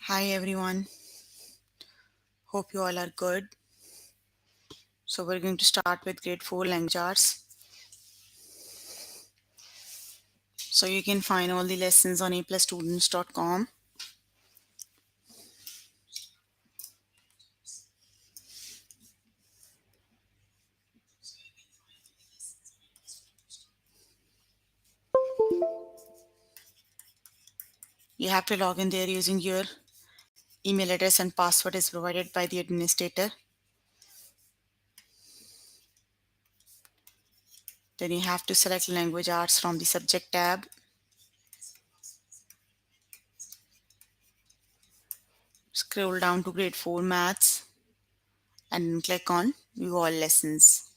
Hi everyone, hope you all are good. So we're going to start with grade 4 language arts. So you can find all the lessons on aplusstudents.com. You have to log in there using your email address and password is provided by the administrator. Then you have to select language arts from the subject tab. Scroll down to grade 4 maths and click on view all lessons.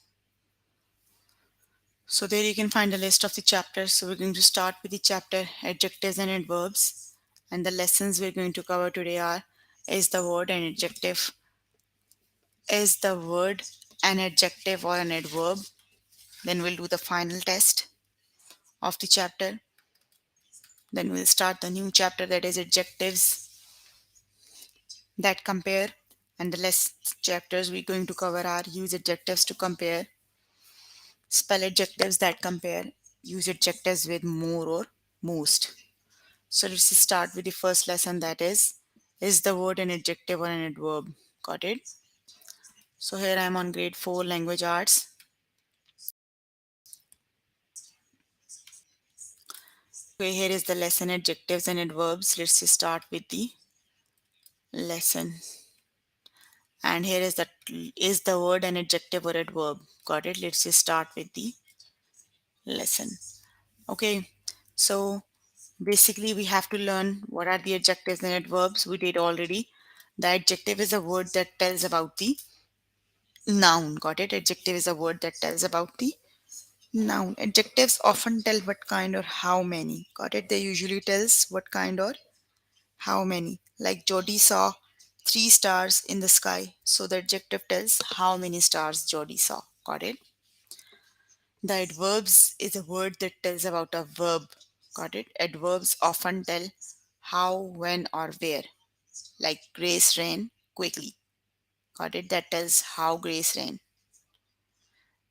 So there you can find a list of the chapters. So we're going to start with the chapter adjectives and adverbs. And the lessons we're going to cover today are is the word and adjective, is the word an adjective or an adverb. Then we'll do the final test of the chapter. Then we'll start the new chapter that is adjectives that compare. And the less chapters we're going to cover are use adjectives to compare, spell adjectives that compare, use adjectives with more or most. So let's just start with the first lesson that is the word an adjective or an adverb? Got it? So here I am on grade 4 language arts. Okay, here is the lesson adjectives and adverbs. Let's just start with the lesson. And here is the word an adjective or adverb? Got it? Let's just start with the lesson. Okay, so basically we have to learn what are the adjectives and adverbs. We did already. The adjective is a word that tells about the noun. Got it? Adjective is a word that tells about the noun. Adjectives often tell what kind or how many. Got it? They usually tells what kind or how many. Like Jody saw 3 stars in the sky. So the adjective tells how many stars Jody saw. Got it? The adverbs is a word that tells about a verb. Got it? Adverbs often tell how, when, or where. Like Grace ran quickly. Got it? That tells how Grace ran.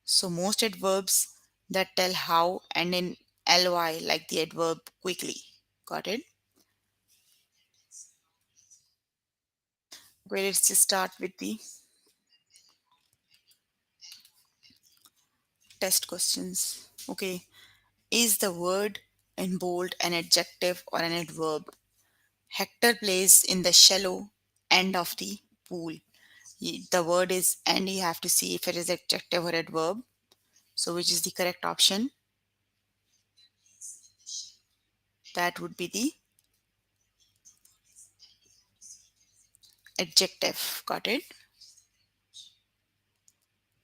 So most adverbs that tell how and in ly like the adverb quickly. Got it? Okay, let's just start with the test questions. Okay, is the word in bold an adjective or an adverb? Hector plays in the shallow end of the pool. The word is and you have to see if it is adjective or adverb. So which is the correct option? That would be the adjective. Got it?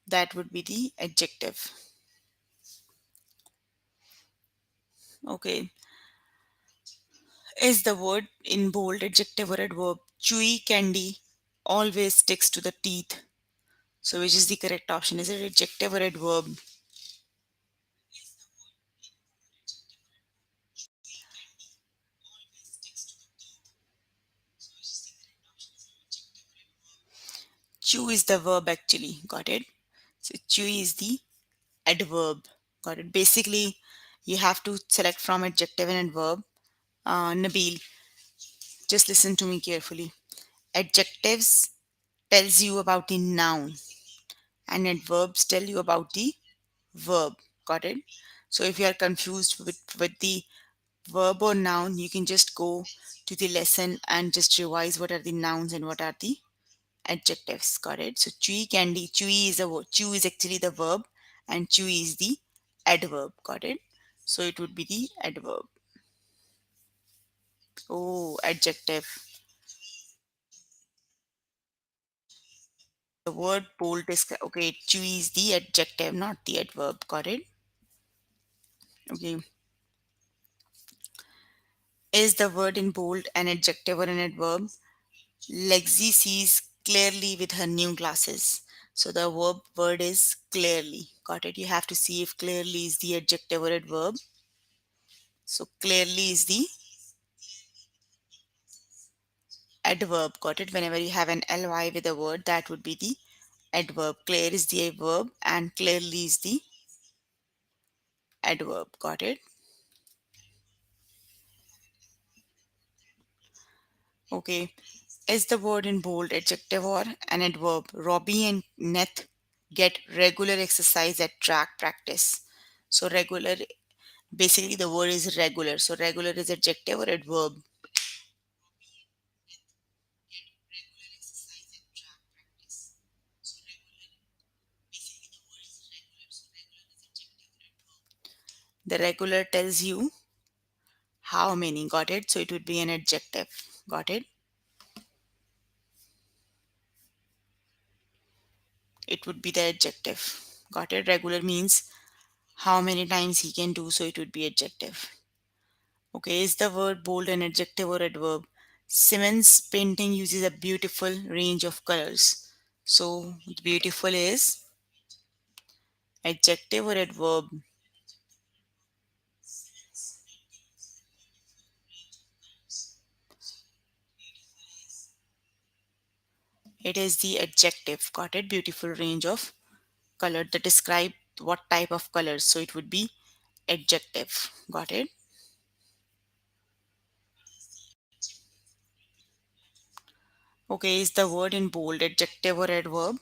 That would be the adjective. Okay. Is the word in bold adjective or adverb? Chewy candy always sticks to the teeth. So which is the correct option? Is it adjective or adverb? Chew is the verb actually. Got it? So chewy is the adverb. Got it? Basically, you have to select from adjective and adverb. Nabil, just listen to me carefully. Adjectives tells you about the noun and adverbs tell you about the verb. Got it? So if you are confused with the verb or noun, you can just go to the lesson and just revise what are the nouns and what are the adjectives. Got it? So chewy candy, chewy is a word. Chew is actually the verb and chewy is the adverb. Got it? So it would be the adverb. Oh, adjective. The word bold is okay. Chewy is the adjective, not the adverb. Got it? Okay. Is the word in bold an adjective or an adverb? Lexi sees clearly with her new glasses. So the verb word is clearly. Got it? You have to see if clearly is the adjective or adverb. So clearly is the adverb. Got it? Whenever you have an ly with a word, that would be the adverb. Clear is the verb and clearly is the adverb. Got it? Okay. Is the word in bold adjective or an adverb? Robbie and Neth get regular exercise at track practice. So regular, basically the word is regular. So regular is adjective or adverb. The regular tells you how many. Got it? So it would be an adjective. Got it? It would be the adjective. Got it? Regular means how many times he can do, so it would be adjective. Okay, is the word bold an adjective or adverb? Simmons' painting uses a beautiful range of colors. So beautiful is adjective or adverb? It is the adjective. Got it? Beautiful range of color that describe what type of colors. So it would be adjective. Got it? Okay, is the word in bold adjective or adverb?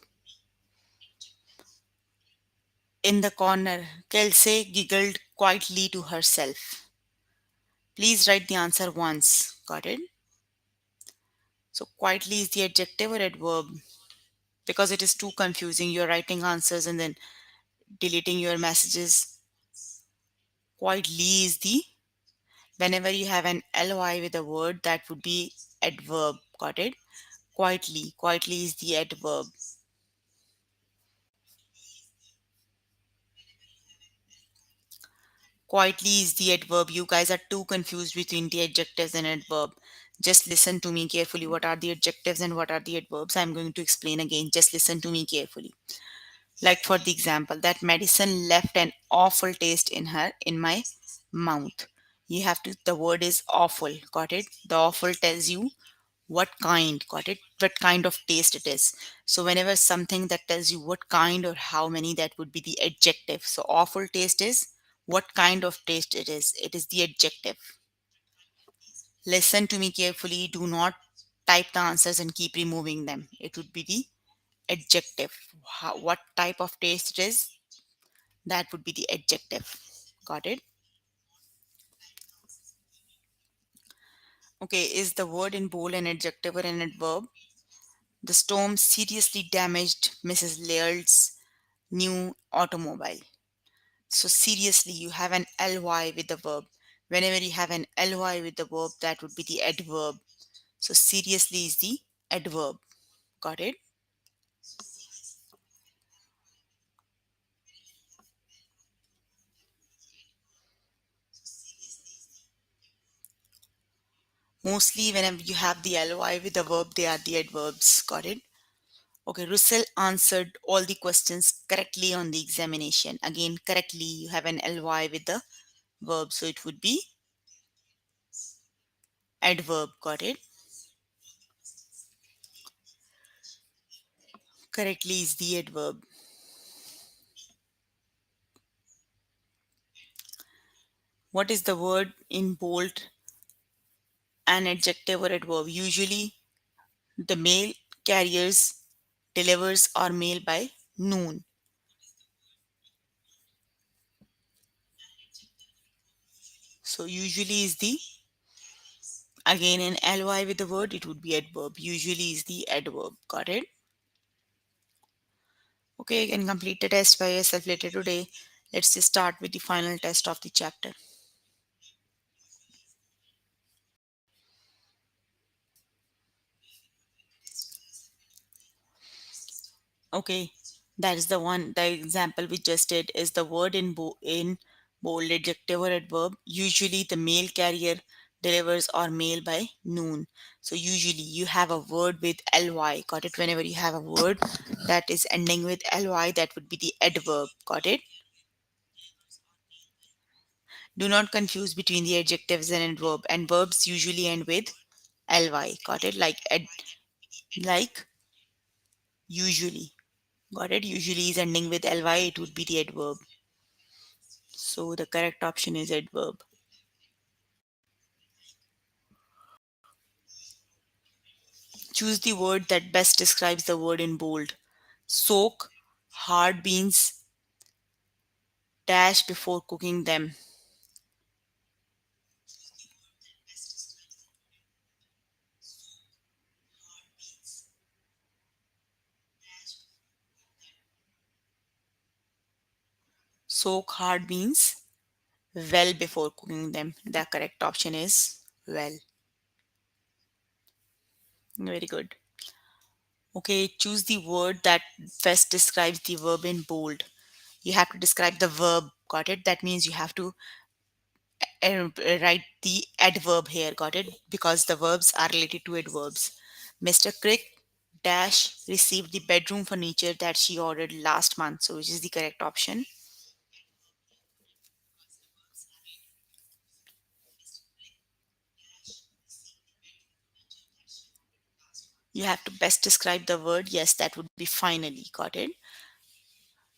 In the corner, Kelsey giggled quietly to herself. Please write the answer once. Got it? So quietly is the adjective or adverb? Because it is too confusing. You're writing answers and then deleting your messages. Quietly is the, whenever you have an ly with a word, that would be adverb. Got it? Quietly. Quietly is the adverb. Quietly is the adverb. You guys are too confused between the adjectives and adverb. Just listen to me carefully. What are the adjectives and what are the adverbs? I'm going to explain again. Just listen to me carefully. Like for the example, that medicine left an awful taste in my mouth. You have to, the word is awful. Got it? The awful tells you what kind. Got it? What kind of taste it is. So whenever something that tells you what kind or how many, that would be the adjective. So awful taste is what kind of taste it is. It is the adjective. Listen to me carefully. Do not type the answers and keep removing them. It would be the adjective. What type of taste it is, that would be the adjective. Got it? Okay, is the word in bold an adjective or an adverb? The storm seriously damaged Mrs. Laird's new automobile. So seriously, you have an ly with the verb. Whenever you have an ly with the verb, that would be the adverb. So seriously is the adverb. Got it? Mostly whenever you have the ly with the verb, they are the adverbs. Got it? Okay, Russell answered all the questions correctly on the examination. Again, correctly, you have an ly with the verb, so it would be adverb. Got it? Correctly is the adverb. What is the word in bold? An adjective or adverb. Usually, the mail carriers delivers our mail by noon. So usually is the, again an ly with the word, it would be adverb. Usually is the adverb. Got it? Okay, you can complete the test by yourself later today. Let's just start with the final test of the chapter. Okay, that is the one. The example we just did is the word in bold adjective or adverb. Usually, the mail carrier delivers our mail by noon. So usually, you have a word with ly. Got it? Whenever you have a word that is ending with ly, that would be the adverb. Got it? Do not confuse between the adjectives and adverb. And verbs usually end with ly. Got it? Like usually. Got it? Usually is ending with ly, it would be the adverb. So the correct option is adverb. Choose the word that best describes the word in bold. Soak hard beans dash before cooking them. Soak hard beans well before cooking them. The correct option is well. Very good. Okay, choose the word that best describes the verb in bold. You have to describe the verb. Got it? That means you have to write the adverb here. Got it? Because the verbs are related to adverbs. Mr. Crick dash received the bedroom furniture that she ordered last month. So which is the correct option? You have to best describe the word. Yes, that would be finally. Got it?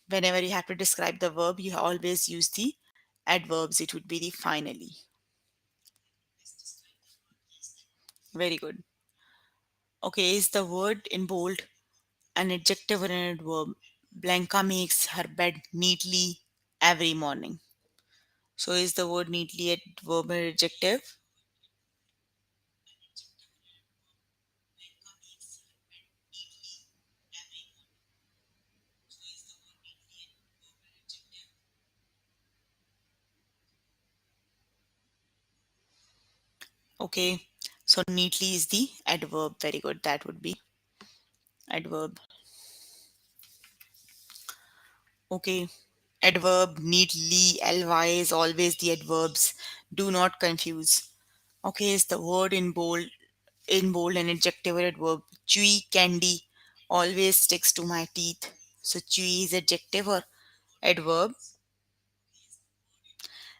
Whenever you have to describe the verb, you always use the adverbs. It would be the finally. Very good. Okay, is the word in bold an adjective or an adverb? Blanca makes her bed neatly every morning. So is the word neatly adverb or adjective? Okay, so neatly is the adverb. Very good. That would be adverb. Okay, adverb neatly, ly is always the adverbs. Do not confuse. Okay, is the word in bold an adjective or adverb? Chewy candy always sticks to my teeth. So chewy is adjective or adverb.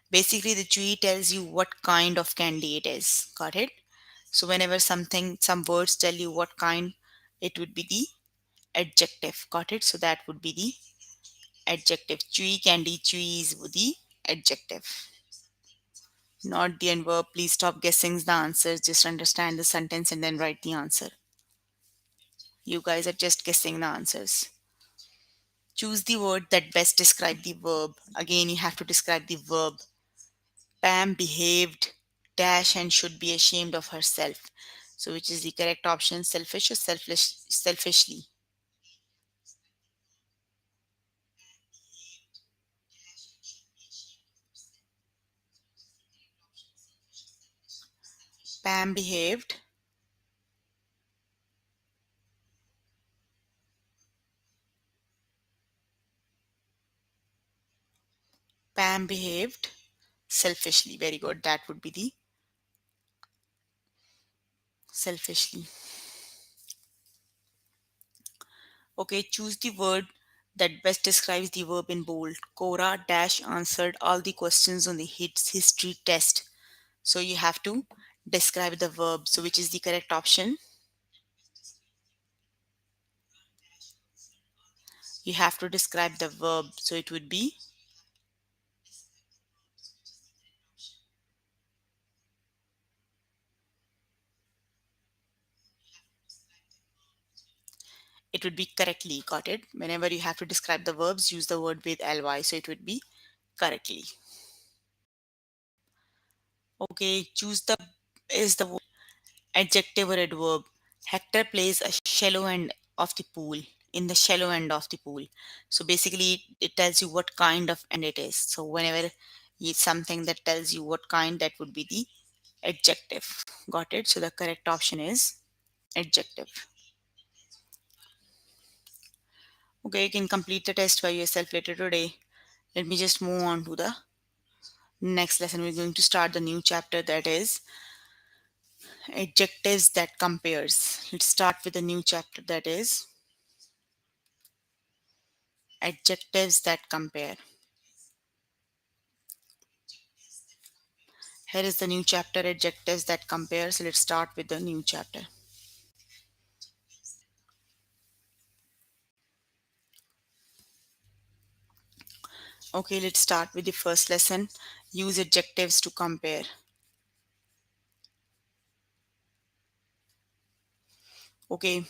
Basically, the chewy tells you what kind of candy it is. Got it? So whenever some words tell you what kind, it would be the adjective. Got it? So that would be the adjective. Chewy candy, chewy is the adjective, not the adverb. Please stop guessing the answers. Just understand the sentence and then write the answer. You guys are just guessing the answers. Choose the word that best describe the verb. Again, you have to describe the verb. Pam behaved dash and should be ashamed of herself. So which is the correct option? Selfish or selfishly? Pam behaved. Pam behaved selfishly. Very good. That would be the selfishly. Okay, choose the word that best describes the verb in bold. Cora dash answered all the questions on the hits history test. So you have to describe the verb. So which is the correct option? You have to describe the verb. So it would be correctly. Got it? Whenever you have to describe the verbs, use the word with ly. So it would be correctly. Okay, choose the is the adjective or adverb. Hector plays a shallow end of the pool in the shallow end of the pool. So basically, it tells you what kind of end it is. So whenever it's something that tells you what kind, that would be the adjective. Got it? So the correct option is adjective. Okay, you can complete the test by yourself later today. Let me just move on to the next lesson. We're going to start the new chapter, that is adjectives that compares. Let's start with a new chapter, that is adjectives that compare. Here is the new chapter adjectives that compares. Let's start with the new chapter. Okay, let's start with the first lesson. Use adjectives to compare. Okay,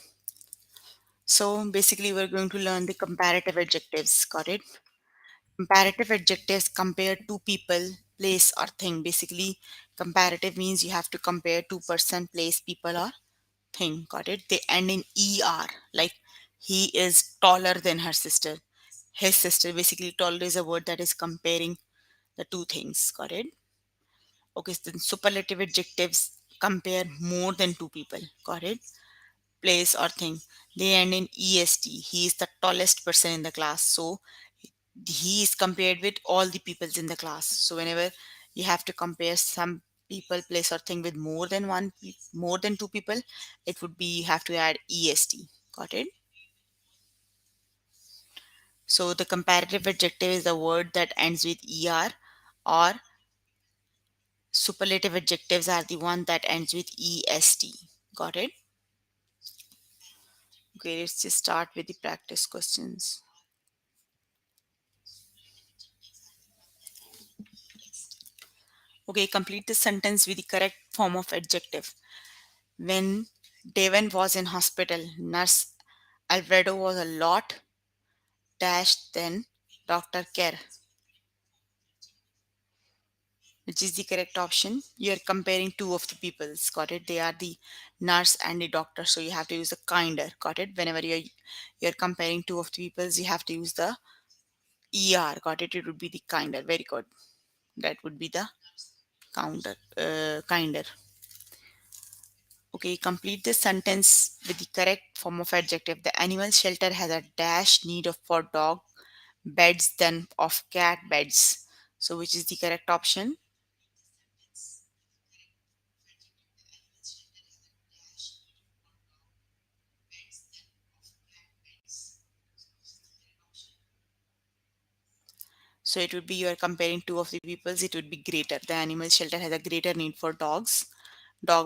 so basically we're going to learn the comparative adjectives. Got it? Comparative adjectives compare two people, place, or thing. Basically, comparative means you have to compare two person, place, people, or thing. Got it? They end in er, like he is taller than her sister. His sister. Basically, taller is a word that is comparing the two things. Got it? Okay, so then superlative adjectives compare more than two people. Got it? Place or thing. They end in est. He is the tallest person in the class. So he is compared with all the peoples in the class. So whenever you have to compare some people, place, or thing with more than two people, it would be you have to add est. Got it? So the comparative adjective is the word that ends with er, or superlative adjectives are the one that ends with est. Got it? Okay, let's just start with the practice questions. Okay, complete the sentence with the correct form of adjective. When Devon was in hospital, nurse Alfredo was a lot dash than Dr. Care. Which is the correct option? You are comparing two of the peoples. Got it? They are the nurse and the doctor. So you have to use the kinder. Got it? Whenever you're comparing two of the peoples, you have to use the er. Got it? It would be the kinder. Very good. That would be the kinder. Okay, complete this sentence with the correct form of adjective. The animal shelter has a dash need of for dog beds than of cat beds. So which is the correct option? So it would be you are comparing two of the peoples, it would be greater. The animal shelter has a greater need for dog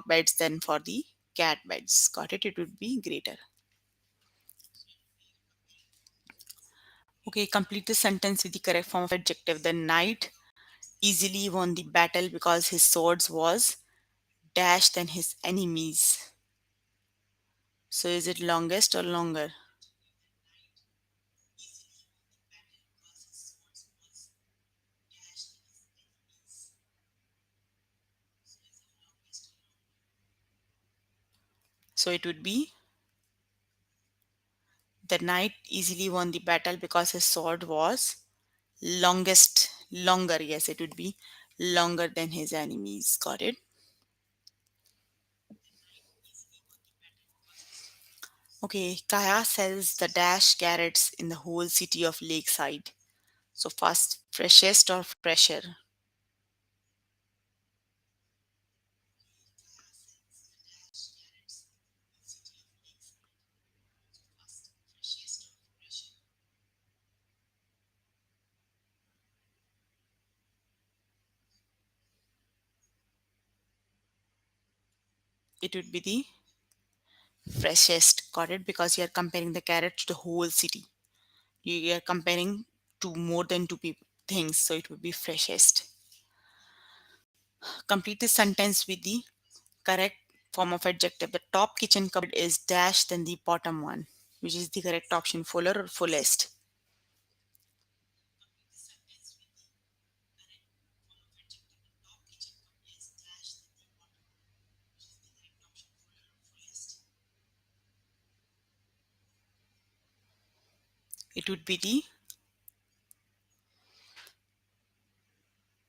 beds than for the cat beds. Got it? It would be greater. Okay, complete the sentence with the correct form of adjective. The knight easily won the battle because his swords was dash than his enemies. So is it longest or longer? So it would be the knight easily won the battle because his sword was longer. Yes, it would be longer than his enemies. Got it? Okay, Kaya sells the dash carrots in the whole city of Lakeside. So first, freshest or fresher? It would be the freshest. Got it? Because you are comparing the carrot to the whole city. You are comparing to more than two people things, so it would be freshest. Complete the sentence with the correct form of adjective. The top kitchen cupboard is dash than the bottom one, which is the correct option, fuller or fullest. It would be the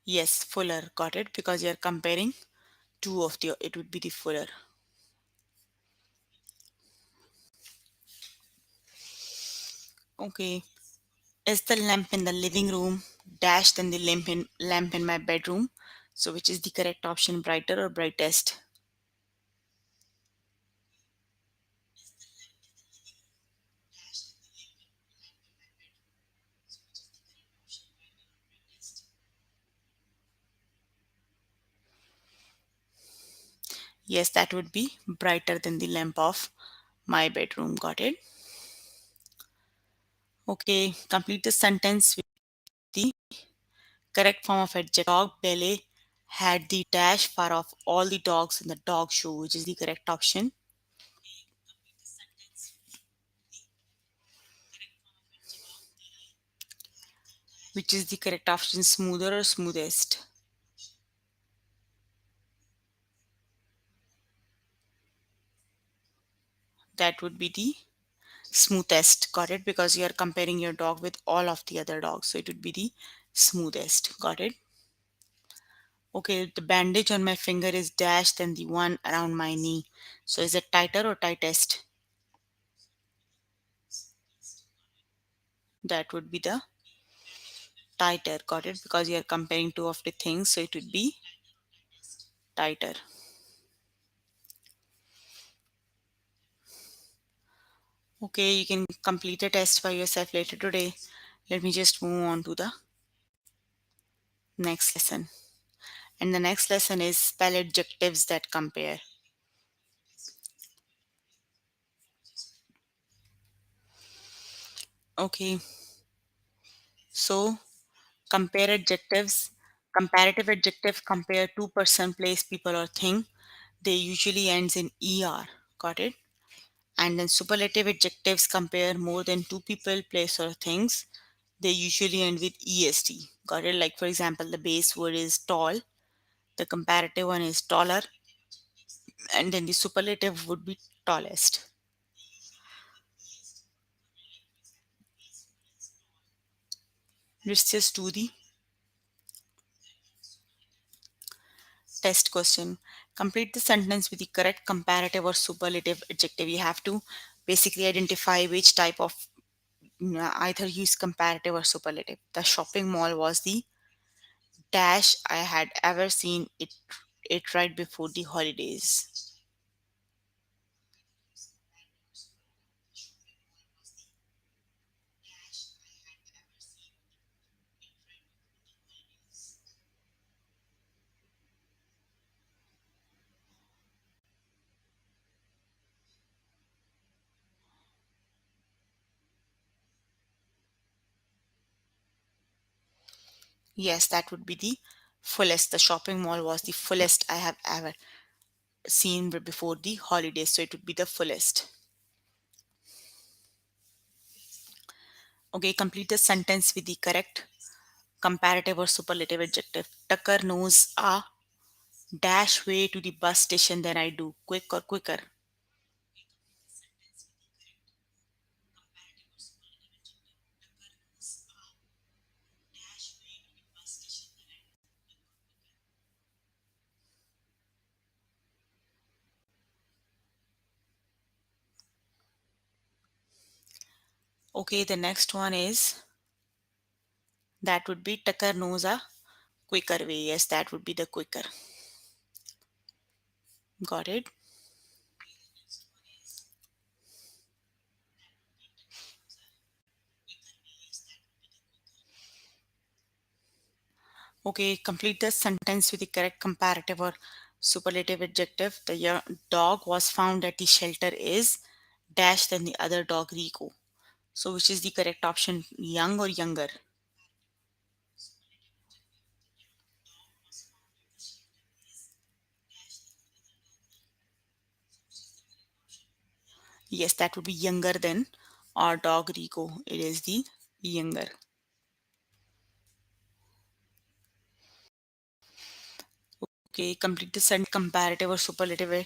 yes, fuller. Got it? Because you're comparing two of the, it would be the fuller. Okay. Is the lamp in the living room dash than the lamp in my bedroom? So which is the correct option, brighter or brightest? Yes, that would be brighter than the lamp of my bedroom. Got it? Okay, complete the sentence with the correct form of adjective. Dog Belle had the dash far off all the dogs in the dog show, which is the correct option. Which is the correct option, smoother or smoothest? That would be the smoothest. Got it? Because you are comparing your dog with all of the other dogs. So it would be the smoothest. Got it? Okay, the bandage on my finger is dashed than the one around my knee. So is it tighter or tightest? That would be the tighter. Got it? Because you are comparing two of the things. So it would be tighter. Okay, you can complete a test by yourself later today. Let me just move on to the next lesson. And the next lesson is spell adjectives that compare. Okay, so compare adjectives. Comparative adjective compare two person, place, people, or thing. They usually ends in er. Got it? And then superlative adjectives compare more than two people, place, or things. They usually end with est. Got it? Like for example, the base word is tall. The comparative one is taller, and then the superlative would be tallest. Let's just do the test question. Complete the sentence with the correct comparative or superlative adjective. You have to basically identify which type of either use comparative or superlative. The shopping mall was the dash I had ever seen it right before the holidays. Yes, that would be the fullest. The shopping mall was the fullest I have ever seen before the holidays. So it would be the fullest. Okay, complete the sentence with the correct comparative or superlative adjective. Tucker knows a dash way to the bus station than I do. Quick or quicker. Okay, the next one is that would be Tucker knows a quicker way. Yes, that would be the quicker. Got it? Okay, complete the sentence with the correct comparative or superlative adjective. The dog was found at the shelter is dash than the other dog Rico. So which is the correct option? Young or younger? Yes, that would be younger than our dog Rico. It is the younger. Okay, complete the sentence comparative or superlative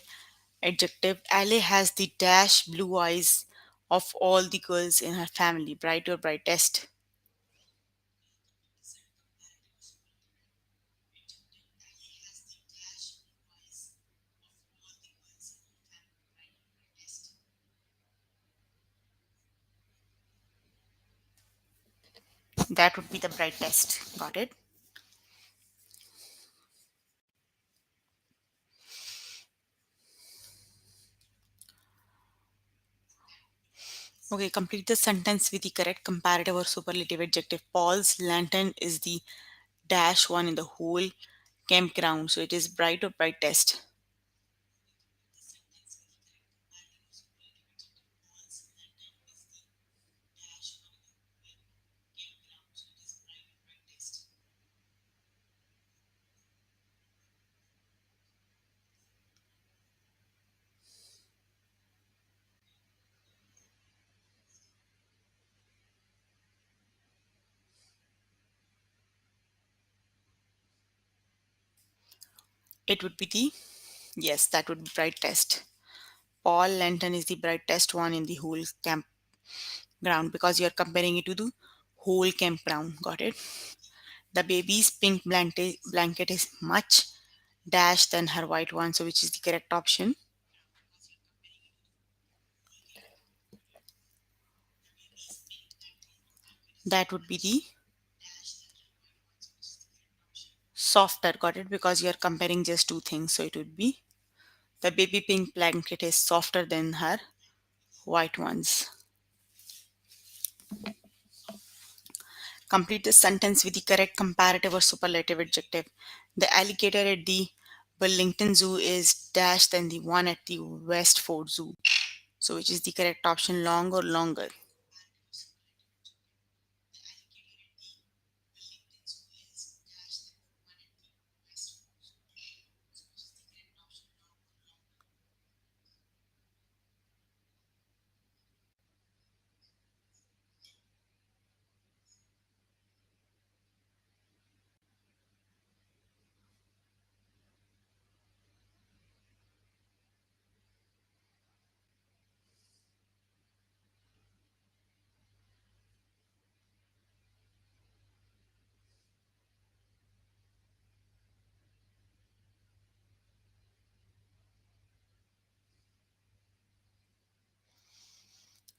adjective. Ali has the dash blue eyes of all the girls in her family. Bright or brightest? That would be the brightest. Got it? Okay, complete the sentence with the correct comparative or superlative adjective. Paul's lantern is the dash one in the whole campground. So it is bright or brightest. It would be the, yes, that would be brightest. Paul Lantern is the brightest one in the whole campground because you're comparing it to the whole campground. Got it? The baby's pink blanket is much dash than her white one, so which is the correct option? That would be the softer. Got it? Because you're comparing just two things, so it would be the baby pink blanket is softer than her white ones. Complete the sentence with the correct comparative or superlative adjective. The alligator at the Burlington Zoo is dash than the one at the Westford Zoo. So, which is the correct option, long or longer?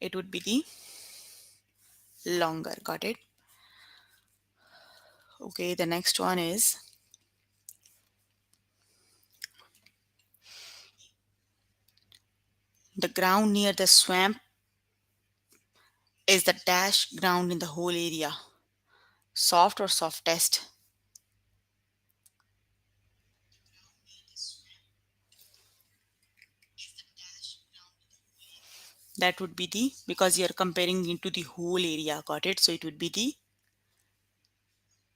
It would be the longer. Got it? Okay, the next one is the ground near the swamp is the dash ground in the whole area. Soft or softest? That would be the, because you're comparing into the whole area. Got it? So it would be the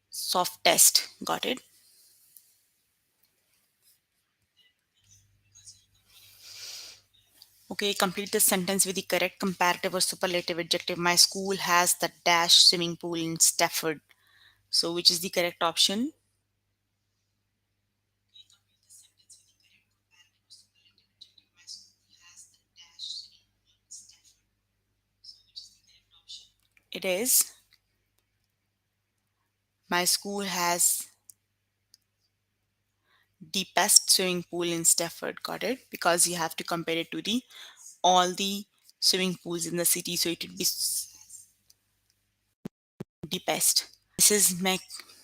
softest. Got it? Okay, complete the sentence with the correct comparative or superlative adjective. My school has the dash swimming pool in Stafford. So, which is the correct option? It is. My school has the best swimming pool in Stafford. Got it? Because you have to compare it to the all the swimming pools in the city. So it would be the best. This is Mac.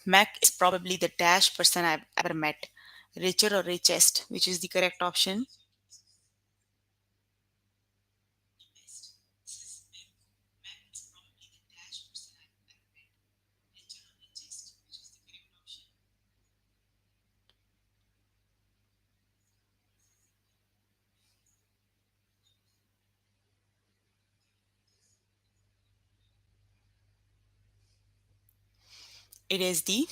Mac is probably the dash person I've ever met. Richer or richest, which is the correct option? It is the,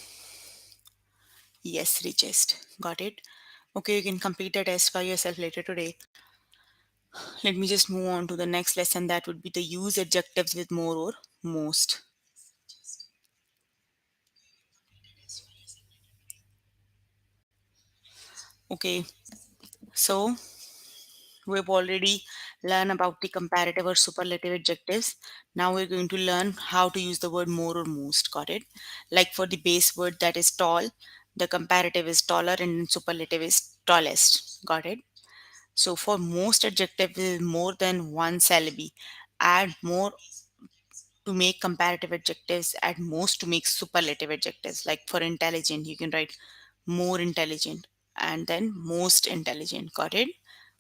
yes, richest. Got it? Okay, you can complete the test by yourself later today. Let me just move on to the next lesson, that would be the use adjectives with more or most. Okay, so we've already learned about the comparative or superlative adjectives. Now we're going to learn how to use the word more or most. Got it? Like for the base word that is tall, the comparative is taller and superlative is tallest. Got it? So for most adjectives with more than one syllable, add more to make comparative adjectives, add most to make superlative adjectives. Like for intelligent, you can write more intelligent and then most intelligent. Got it?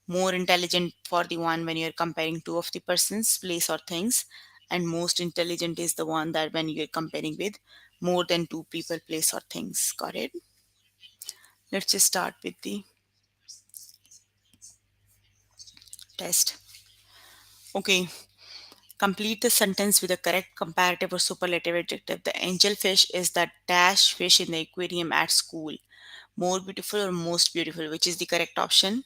More intelligent for the one when you're comparing two of the persons, place, or things, and most intelligent is the one that when you're comparing with more than two people, place, or things. Got it? Let's just start with the test. Okay, complete the sentence with a correct comparative or superlative adjective. The angelfish is the dash fish in the aquarium at school. More beautiful or most beautiful, which is the correct option?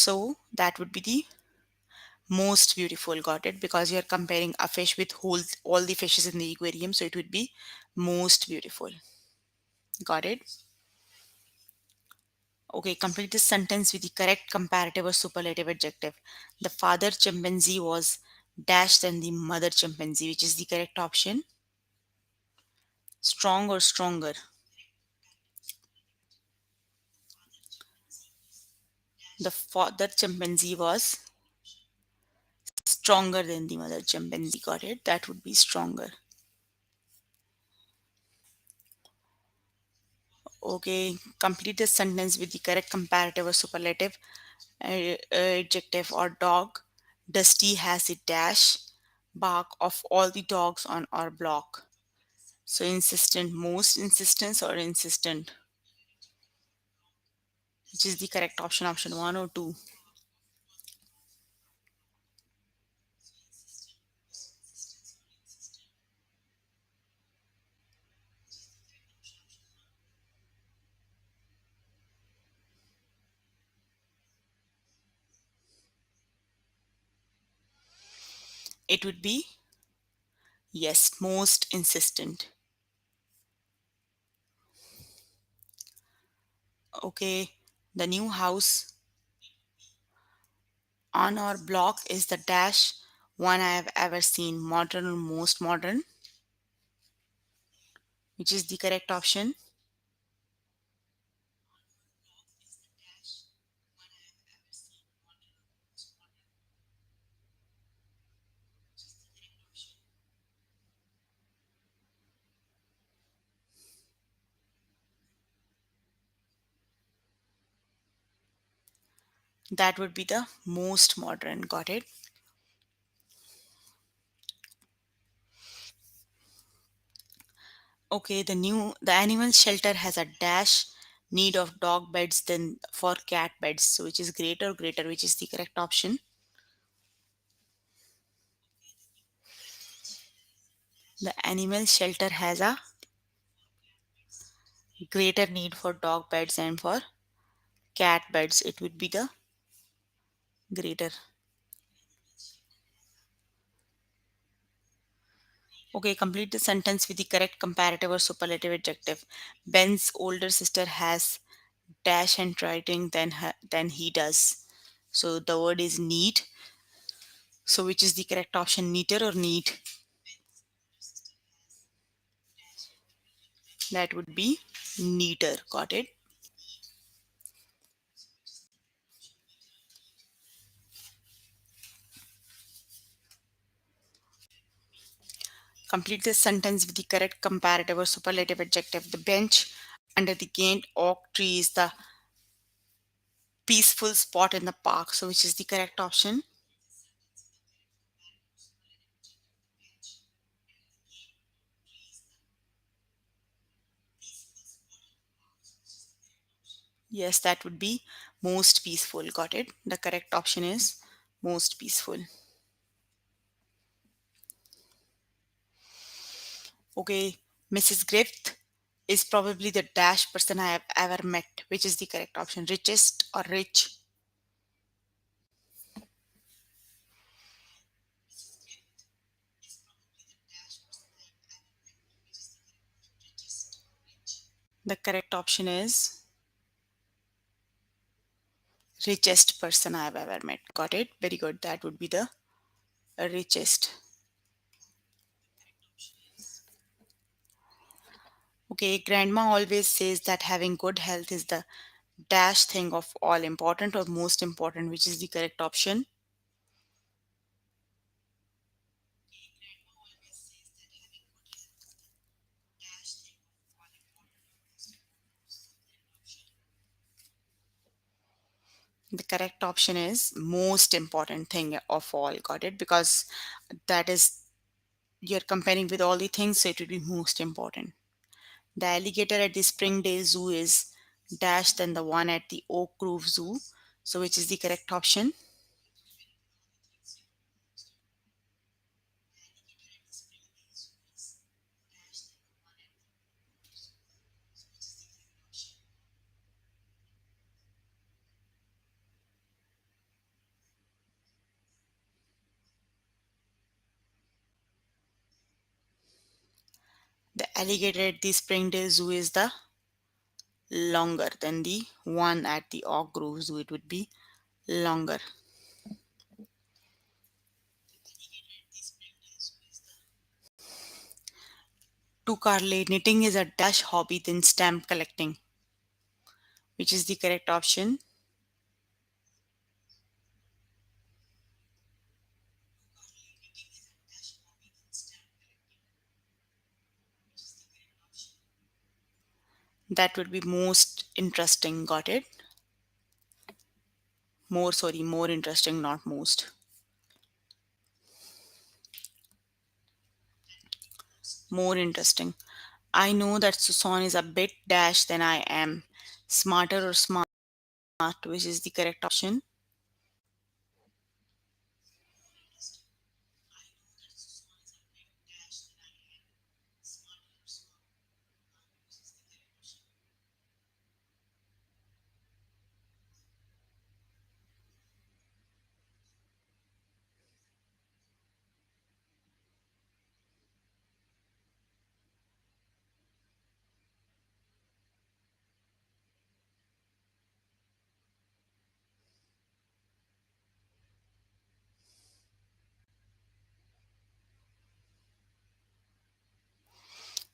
So that would be the most beautiful. Got it? Because you're comparing a fish with all the fishes in the aquarium, so it would be most beautiful. Got it? Okay, complete this sentence with the correct comparative or superlative adjective. The father chimpanzee was dash than the mother chimpanzee, which is the correct option. Strong or stronger? The father chimpanzee was stronger than the mother chimpanzee. Got it? That would be stronger. Okay, complete the sentence with the correct comparative or superlative adjective or dog. Dusty has a dash bark of all the dogs on our block. So insistent, most insistence or insistent, which is the correct option, option 1 or 2. It would be yes, most insistent. Okay, the new house on our block is the dash one I have ever seen, modern or most modern, which is the correct option. That would be the most modern. Got it? Okay, the animal shelter has a dash need of dog beds than for cat beds. So which is greater, which is the correct option. The animal shelter has a greater need for dog beds and for cat beds. It would be the greater. Okay, complete the sentence with the correct comparative or superlative adjective. Ben's older sister has dash handwriting than he does. So the word is neat. So which is the correct option, neater or neat? That would be neater. Got it? Complete this sentence with the correct comparative or superlative adjective. The bench under the giant oak tree is the peaceful spot in the park. So which is the correct option? Yes, that would be most peaceful. Got it? The correct option is most peaceful. Okay, Mrs. Griffith is probably the dash person I have ever met. Which is the correct option? Richest or rich? The correct option is richest person I have ever met. Got it? Very good. That would be the richest. Okay, grandma always says that having good health is the dash thing of all important or most important, which is the correct option. The correct option is most important thing of all. Got it? Because that is you're comparing with all the things, so it would be most important. The alligator at the Springdale Zoo is dash than the one at the Oak Grove Zoo. So which is the correct option? alligator at the Springdale Zoo is the longer than the one at the Oak Grove Zoo. It would be longer. To Carly, knitting is a dash hobby than stamp collecting, which is the correct option. That would be most interesting. Got it? More, sorry, more interesting, not most. More interesting. I know that Susan is a bit dash than I am. Smarter or smart, which is the correct option.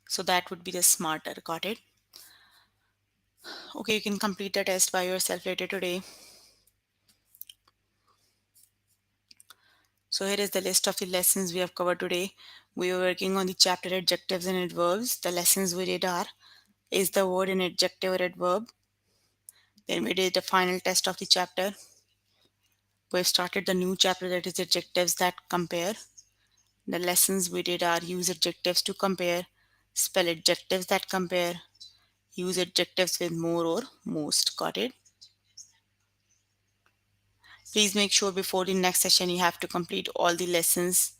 So that would be the smarter. Got it? Okay, you can complete the test by yourself later today. So here is the list of the lessons we have covered today. We were working on the chapter adjectives and adverbs. The lessons we did are: is the word an adjective or adverb? Then we did the final test of the chapter. We've started the new chapter, that is adjectives that compare. The lessons we did are: use adjectives to compare, spell adjectives that compare, use adjectives with more or most. Got it? Please make sure before the next session you have to complete all the lessons,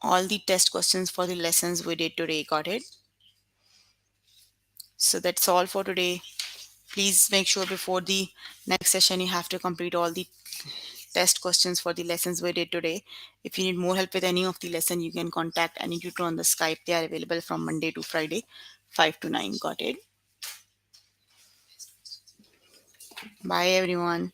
all the test questions for the lessons we did today. Got it? So that's all for today. Please make sure before the next session you have to complete all the test questions for the lessons we did today. If you need more help with any of the lesson, you can contact any tutor on the Skype. They are available from Monday to Friday, 5 to 9. Got it? Bye everyone.